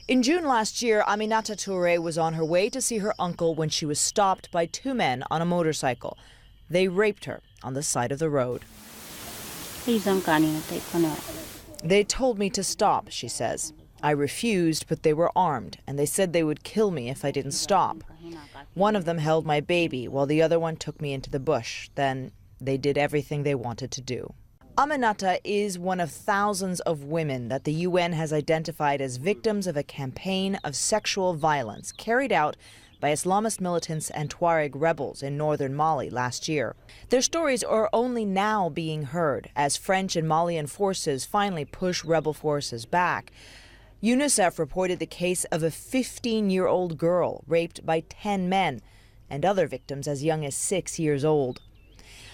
In June last year, Aminata Touré was on her way to see her uncle when she was stopped by two men on a motorcycle. They raped her on the side of the road. They told me to stop, she says. I refused, but they were armed, and they said they would kill me if I didn't stop. One of them held my baby, while the other one took me into the bush. Then they did everything they wanted to do. Aminata is one of thousands of women that the UN has identified as victims of a campaign of sexual violence carried out by Islamist militants and Tuareg rebels in northern Mali last year. Their stories are only now being heard as French and Malian forces finally push rebel forces back. UNICEF reported the case of a 15-year-old girl raped by 10 men and other victims as young as 6 years old.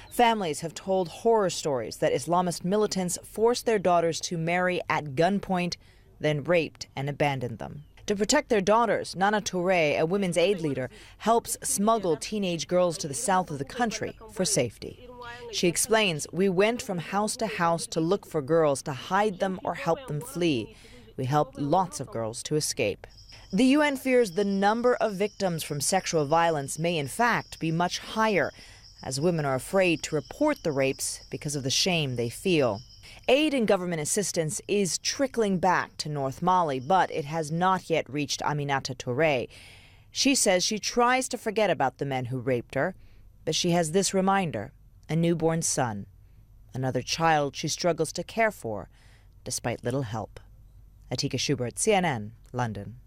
Families have told horror stories that Islamist militants forced their daughters to marry at gunpoint, then raped and abandoned them. To protect their daughters, Nana Touré, a women's aid leader, helps smuggle teenage girls to the south of the country for safety. She explains, "We went from house to house to look for girls, to hide them or help them flee. We helped lots of girls to escape." The UN fears the number of victims from sexual violence may in fact be much higher, as women are afraid to report the rapes because of the shame they feel. Aid and government assistance is trickling back to North Mali, but it has not yet reached Aminata Touré. She says she tries to forget about the men who raped her, but she has this reminder: a newborn son, another child she struggles to care for, despite little help. Atika Shubert, CNN, London.